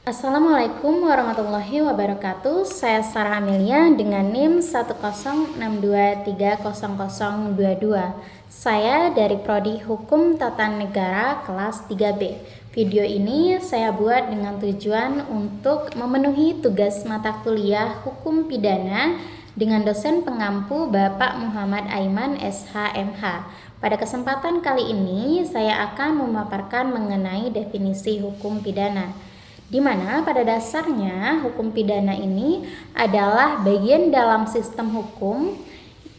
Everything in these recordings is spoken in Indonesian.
Assalamualaikum warahmatullahi wabarakatuh. Saya Sarah Amelia dengan NIM 106230022. Saya dari Prodi Hukum Tata Negara kelas 3B. Video ini saya buat dengan tujuan untuk memenuhi tugas mata kuliah Hukum Pidana dengan dosen pengampu Bapak Muhammad Aiman SHMH. Pada kesempatan kali ini saya akan memaparkan mengenai definisi hukum pidana, di mana pada dasarnya hukum pidana ini adalah bagian dalam sistem hukum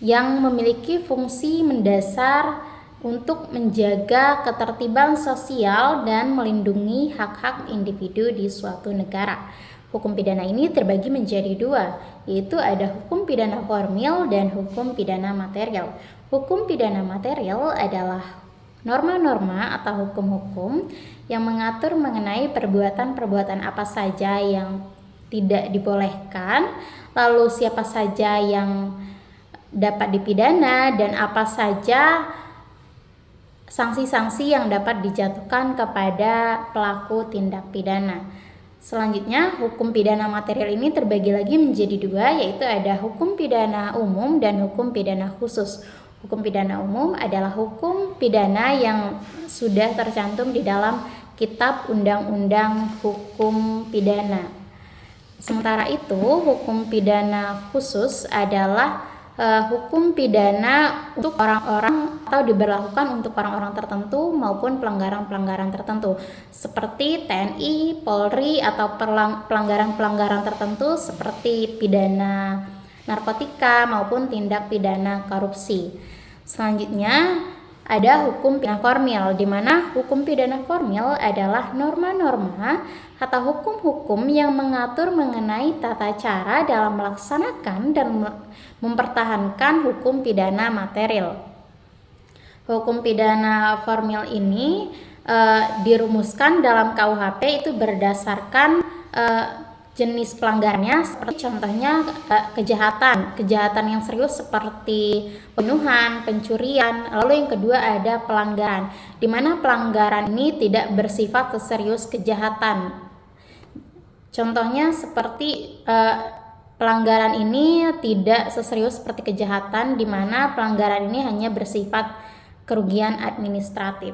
yang memiliki fungsi mendasar untuk menjaga ketertiban sosial dan melindungi hak-hak individu di suatu negara. Hukum pidana ini terbagi menjadi dua, yaitu ada hukum pidana formil dan hukum pidana material. Hukum pidana material adalah norma-norma atau hukum-hukum yang mengatur mengenai perbuatan-perbuatan apa saja yang tidak dibolehkan, lalu siapa saja yang dapat dipidana, dan apa saja sanksi-sanksi yang dapat dijatuhkan kepada pelaku tindak pidana. Selanjutnya, hukum pidana material ini terbagi lagi menjadi dua, yaitu ada hukum pidana umum dan hukum pidana khusus. Hukum pidana umum adalah hukum pidana yang sudah tercantum di dalam Kitab Undang-Undang Hukum Pidana. Sementara itu, hukum pidana khusus adalah hukum pidana untuk orang-orang atau diberlakukan untuk orang-orang tertentu maupun pelanggaran-pelanggaran tertentu seperti TNI, Polri, atau pelanggaran-pelanggaran tertentu seperti pidana narkotika maupun tindak pidana korupsi. Selanjutnya ada hukum pidana formil, di mana hukum pidana formil adalah norma-norma atau hukum-hukum yang mengatur mengenai tata cara dalam melaksanakan dan mempertahankan hukum pidana material. Hukum pidana formil ini dirumuskan dalam KUHP itu berdasarkan jenis pelanggarannya, seperti contohnya kejahatan yang serius seperti pembunuhan, pencurian. Lalu yang kedua ada pelanggaran, di mana pelanggaran ini tidak bersifat seserius kejahatan. Contohnya seperti pelanggaran ini tidak seserius seperti kejahatan, di mana pelanggaran ini hanya bersifat kerugian administratif.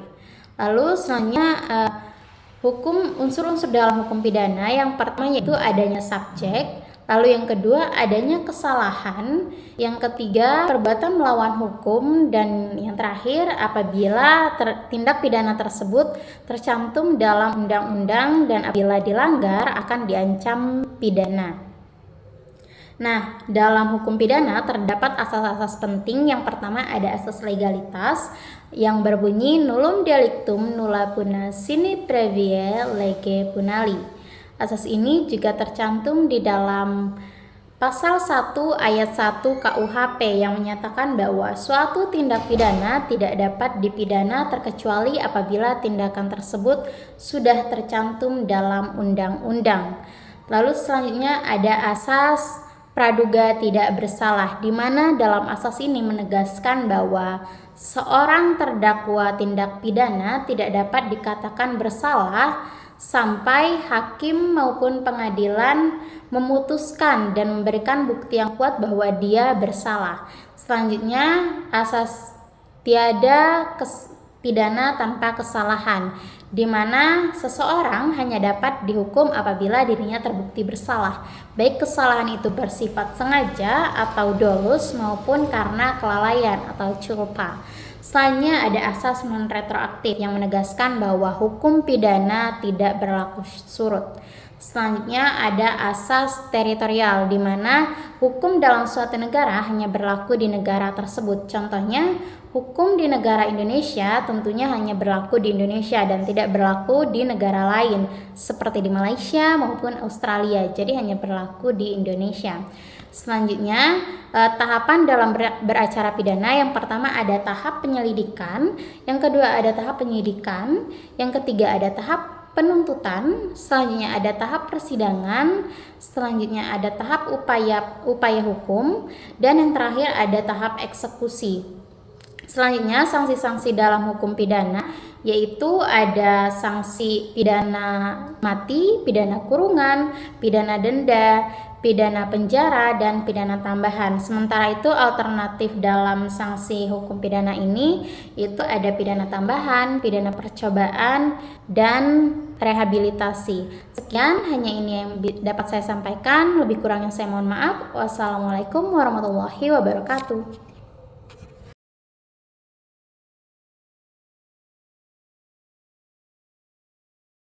Lalu selanjutnya hukum unsur-unsur dalam hukum pidana, yang pertama yaitu adanya subjek, lalu yang kedua adanya kesalahan, yang ketiga perbuatan melawan hukum, dan yang terakhir apabila tindak pidana tersebut tercantum dalam undang-undang dan apabila dilanggar akan diancam pidana. Nah, dalam hukum pidana terdapat asas-asas penting. Yang pertama ada asas legalitas yang berbunyi nullum delictum nulla puna sine previa lege punali. Asas ini juga tercantum di dalam pasal 1 ayat 1 KUHP yang menyatakan bahwa suatu tindak pidana tidak dapat dipidana terkecuali apabila tindakan tersebut sudah tercantum dalam undang-undang. Lalu selanjutnya ada asas praduga tidak bersalah, di mana dalam asas ini menegaskan bahwa seorang terdakwa tindak pidana tidak dapat dikatakan bersalah sampai hakim maupun pengadilan memutuskan dan memberikan bukti yang kuat bahwa dia bersalah. Selanjutnya, asas tiada pidana tanpa kesalahan, di mana seseorang hanya dapat dihukum apabila dirinya terbukti bersalah, baik kesalahan itu bersifat sengaja atau dolus maupun karena kelalaian atau culpa. Selanjutnya ada asas non-retroaktif yang menegaskan bahwa hukum pidana tidak berlaku surut. Selanjutnya ada asas teritorial, di mana hukum dalam suatu negara hanya berlaku di negara tersebut. Contohnya, hukum di negara Indonesia tentunya hanya berlaku di Indonesia dan tidak berlaku di negara lain seperti di Malaysia maupun Australia. Jadi hanya berlaku di Indonesia. Selanjutnya, tahapan dalam beracara pidana. Yang pertama ada tahap penyelidikan, yang kedua ada tahap penyidikan, yang ketiga ada tahap penuntutan, selanjutnya ada tahap persidangan, selanjutnya ada tahap upaya hukum, dan yang terakhir ada tahap eksekusi. Selanjutnya, sanksi-sanksi dalam hukum pidana yaitu ada sanksi pidana mati, pidana kurungan, pidana denda, pidana penjara, dan pidana tambahan. Sementara itu alternatif dalam sanksi hukum pidana ini itu ada pidana tambahan, pidana percobaan, dan rehabilitasi. Sekian, hanya ini yang dapat saya sampaikan. Lebih kurangnya saya mohon maaf. Wassalamualaikum warahmatullahi wabarakatuh.